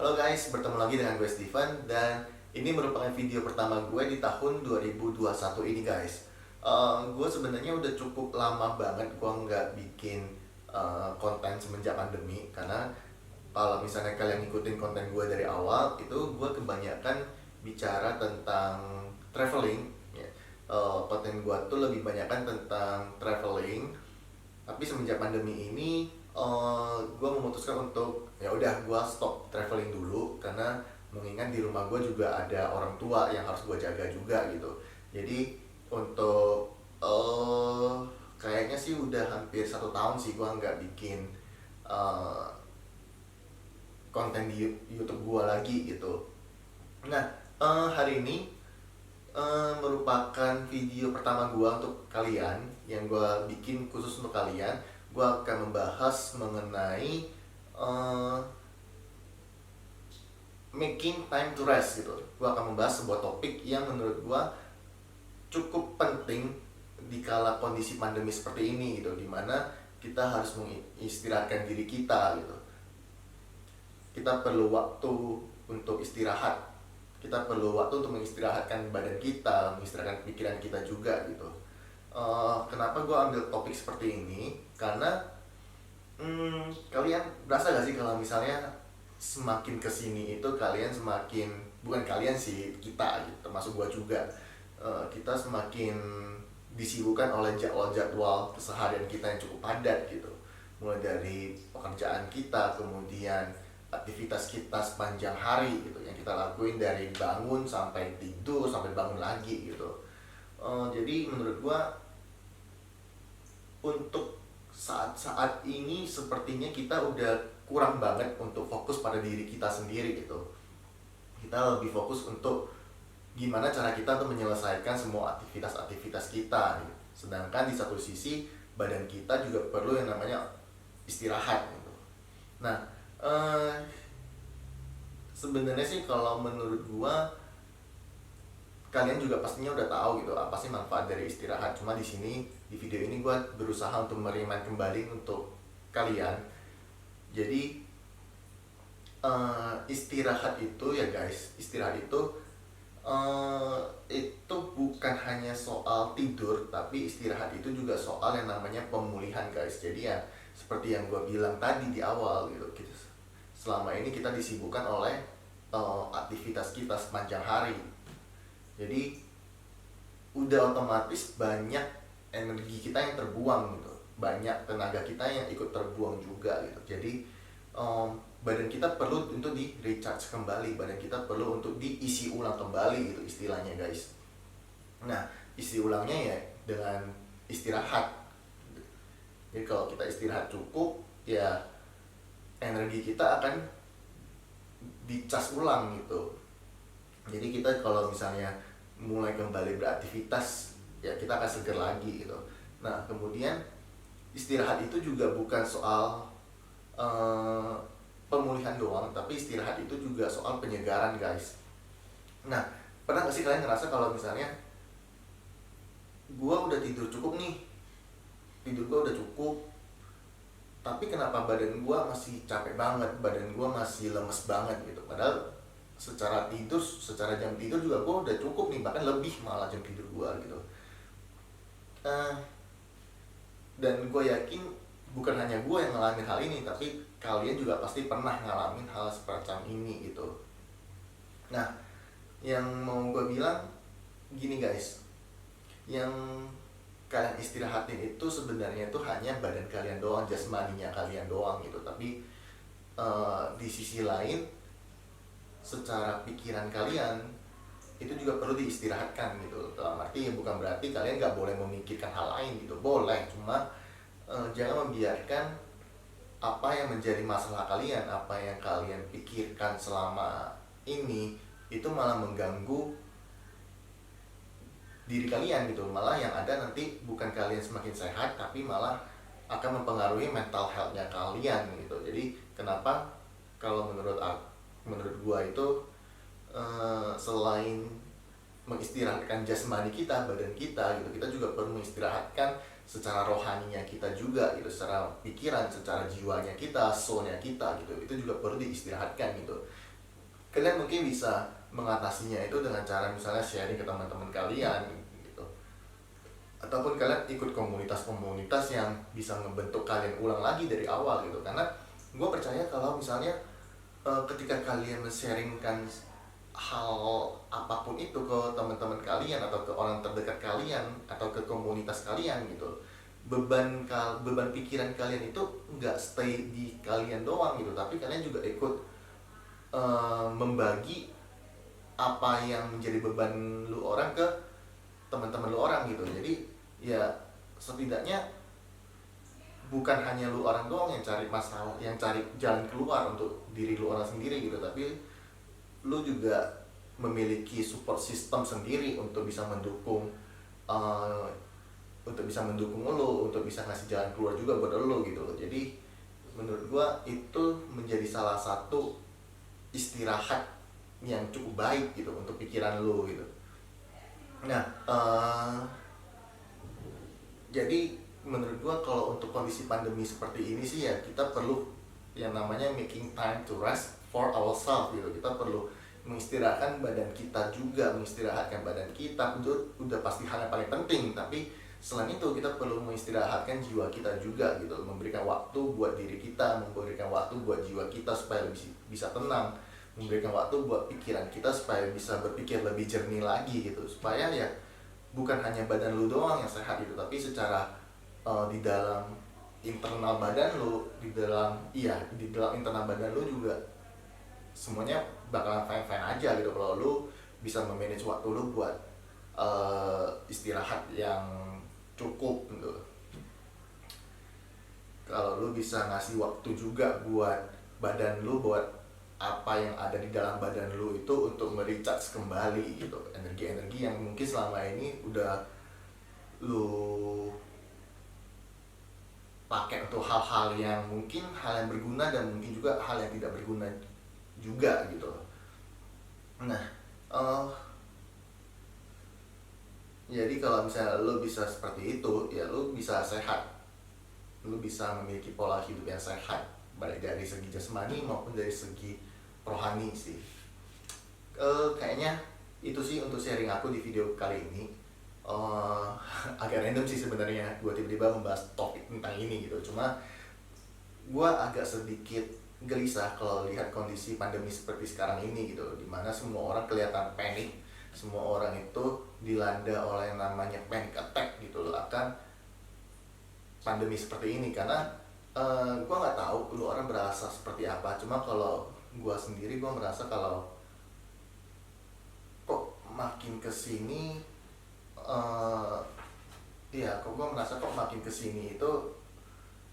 Halo guys, bertemu lagi dengan gue Steven dan ini merupakan video pertama gue di tahun 2021 ini guys. Gue sebenarnya udah cukup lama banget gue nggak bikin konten semenjak pandemi karena kalau misalnya kalian ngikutin konten gue dari awal itu gue kebanyakan bicara tentang traveling. Ya. Konten gue tuh lebih banyakkan tentang traveling tapi semenjak pandemi ini gue memutuskan untuk ya udah gue stop traveling dulu karena mengingat di rumah gue juga ada orang tua yang harus gue jaga juga gitu. Jadi untuk kayaknya sih udah hampir 1 tahun sih gue nggak bikin eh, konten di YouTube gue lagi gitu. Nah, hari ini merupakan video pertama gua untuk kalian yang gua bikin khusus untuk kalian. Gua akan membahas mengenai uh, making time to rest gitu. Gua akan membahas sebuah topik yang menurut gua cukup penting di kala kondisi pandemi seperti ini gitu, dimana kita harus mengistirahatkan diri kita gitu. Kita perlu waktu untuk istirahat, kita perlu waktu untuk mengistirahatkan badan kita, mengistirahatkan pikiran kita juga gitu. Kenapa gue ambil topik seperti ini? Karena kalian berasa gak sih kalau misalnya semakin kesini itu kalian semakin, bukan kalian sih, kita gitu, termasuk gue juga, kita semakin disibukkan oleh jadwal-jadwal keseharian kita yang cukup padat gitu, mulai dari pekerjaan kita, kemudian aktivitas kita sepanjang hari gitu yang kita lakuin dari bangun sampai tidur sampai bangun lagi gitu. Jadi menurut gua untuk saat-saat ini sepertinya kita udah kurang banget untuk fokus pada diri kita sendiri gitu. Kita lebih fokus untuk gimana cara kita untuk menyelesaikan semua aktivitas-aktivitas kita gitu. Sedangkan di satu sisi badan kita juga perlu yang namanya istirahat gitu. Nah, eh, sebenarnya sih kalau menurut gua kalian juga pastinya udah tahu gitu apa sih manfaat dari istirahat. Cuma di sini di video ini gua berusaha untuk merimain kembali untuk kalian. Jadi istirahat itu ya guys, istirahat itu bukan hanya soal tidur, tapi istirahat itu juga soal yang namanya pemulihan guys. Jadi ya seperti yang gue bilang tadi di awal gitu, selama ini kita disibukkan oleh aktivitas kita sepanjang hari. Jadi udah otomatis banyak energi kita yang terbuang gitu, banyak tenaga kita yang ikut terbuang juga gitu. Jadi badan kita perlu untuk di recharge kembali, badan kita perlu untuk diisi ulang kembali gitu istilahnya guys. Nah, isi ulangnya ya dengan istirahat. Jadi kalau kita istirahat cukup, ya energi kita akan dicas ulang gitu. Jadi kita kalau misalnya mulai kembali beraktivitas, ya kita akan seger lagi gitu. Nah, kemudian istirahat itu juga bukan soal eh, pemulihan doang, tapi istirahat itu juga soal penyegaran guys. Nah, pernah gak sih kalian ngerasa kalau misalnya gue udah tidur cukup nih, tidur gue udah cukup, tapi kenapa badan gue masih capek banget, badan gue masih lemes banget gitu. Padahal secara tidur, secara jam tidur juga gue udah cukup nih, bahkan lebih malah jam tidur gue gitu. Eh, dan gue yakin bukan hanya gue yang ngalamin hal ini, tapi kalian juga pasti pernah ngalamin hal semacam ini gitu. Nah, yang mau gue bilang gini guys, yang kalian istirahatin itu sebenarnya itu hanya badan kalian doang, jasmaninya kalian doang gitu. Tapi di sisi lain, secara pikiran kalian itu juga perlu diistirahatkan gitu. Dalam arti ya bukan berarti kalian nggak boleh memikirkan hal lain gitu, boleh, cuma jangan membiarkan apa yang menjadi masalah kalian, apa yang kalian pikirkan selama ini itu malah mengganggu diri kalian gitu. Malah yang ada nanti bukan kalian semakin sehat, tapi malah akan mempengaruhi mental health-nya kalian gitu. Jadi kenapa kalau menurut gua itu selain mengistirahatkan jasmani kita, badan kita gitu, kita juga perlu mengistirahatkan secara rohaninya kita juga gitu, secara pikiran, secara jiwanya kita, soulnya kita gitu, itu juga perlu diistirahatkan gitu. kalian mungkin bisa mengatasinya itu dengan cara misalnya sharing ke teman-teman kalian gitu, ataupun kalian ikut komunitas-komunitas yang bisa ngebentuk kalian ulang lagi dari awal gitu. Karena gue percaya kalau misalnya ketika kalian men-sharingkan hal apapun itu ke teman-teman kalian atau ke orang terdekat kalian atau ke komunitas kalian gitu, beban pikiran kalian itu nggak stay di kalian doang gitu, tapi kalian juga ikut membagi apa yang menjadi beban lu orang ke teman-teman lu orang gitu. Jadi ya setidaknya bukan hanya lu orang doang yang cari masalah, yang cari jalan keluar untuk diri lu orang sendiri gitu, tapi lu juga memiliki support system sendiri untuk bisa mendukung uh, lu, untuk bisa ngasih jalan keluar juga buat lu gitu loh. Jadi menurut gua itu menjadi salah satu istirahat yang cukup baik gitu untuk pikiran lu gitu. Nah, jadi menurut gua kalau untuk kondisi pandemi seperti ini sih ya kita perlu yang namanya making time to rest for ourselves gitu. Kita perlu mengistirahatkan badan kita juga, mengistirahatkan badan kita itu udah pasti hal yang paling penting, tapi selain itu kita perlu mengistirahatkan jiwa kita juga gitu, memberikan waktu buat diri kita, memberikan waktu buat jiwa kita supaya bisa tenang, memberikan waktu buat pikiran kita supaya bisa berpikir lebih jernih lagi gitu, supaya ya bukan hanya badan lu doang yang sehat gitu, tapi secara di dalam internal badan lu, di dalam internal badan lu juga semuanya bakalan fine fine aja gitu kalau lu bisa memanage waktu lu buat istirahat yang cukup gitu. Kalau lu bisa ngasih waktu juga buat badan lu, buat apa yang ada di dalam badan lu itu untuk merecharge kembali gitu, energi-energi yang mungkin selama ini udah lu pakai untuk hal-hal yang mungkin hal yang berguna dan mungkin juga hal yang tidak berguna juga gitu. Nah, jadi kalau misalnya lo bisa seperti itu, ya lo bisa sehat, lo bisa memiliki pola hidup yang sehat, baik dari segi jasmani maupun dari segi rohani sih. Kayaknya itu sih untuk sharing aku di video kali ini. Agak random sih sebenarnya gue tiba-tiba membahas topik tentang ini gitu, cuma gue agak sedikit gelisah kalau lihat kondisi pandemi seperti sekarang ini gitu, dimana semua orang kelihatan panik, semua orang itu dilanda oleh yang namanya panic attack gitu loh akan pandemi seperti ini. Karena gue nggak tahu lu orang berasa seperti apa, cuma kalau gue sendiri gue merasa kalau kok makin kesini kok gue merasa kok makin kesini itu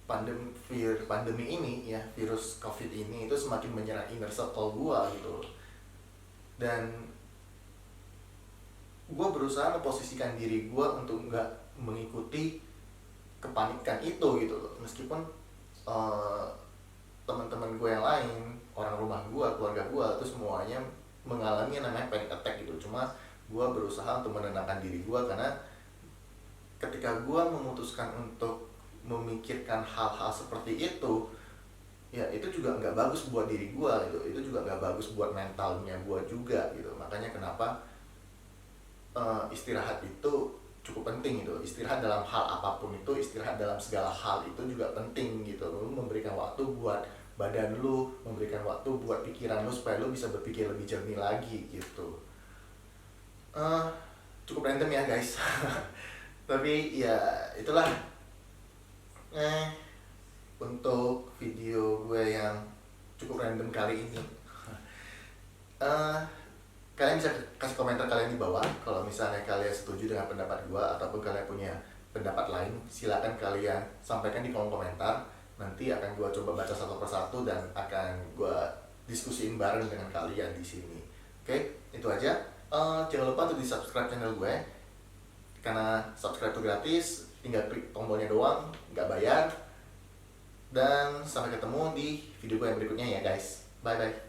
pandemi ini ya, virus COVID ini itu semakin menyerang inner circle gue gitu. Dan gue berusaha memposisikan diri gue untuk nggak mengikuti kepanikan itu gitu loh, meskipun teman-teman gue yang lain, orang rumah gue, keluarga gue itu semuanya mengalami yang namanya panic attack gitu. Cuma gue berusaha untuk menenangkan diri gue, karena ketika gue memutuskan untuk memikirkan hal-hal seperti itu, ya itu juga nggak bagus buat diri gue gitu, itu juga nggak bagus buat mentalnya gue juga gitu. Makanya kenapa istirahat itu cukup penting gitu. Istirahat dalam hal apapun itu, istirahat dalam segala hal itu juga penting gitu. Lu memberikan waktu buat badan lu, memberikan waktu buat pikiran lu supaya lu bisa berpikir lebih jernih lagi gitu. Cukup random ya guys. Tapi ya itulah untuk video gue yang cukup random kali ini. Kalian bisa kasih komentar kalian di bawah kalau misalnya kalian setuju dengan pendapat gue, ataupun kalian punya pendapat lain, silakan kalian sampaikan di kolom komentar. Nanti akan gue coba baca satu persatu dan akan gue diskusiin bareng dengan kalian di sini. Oke, itu aja. Jangan lupa untuk di subscribe channel gue, karena subscribe itu gratis, tinggal klik tombolnya doang, nggak bayar. Dan sampai ketemu di video gue yang berikutnya ya guys. Bye bye.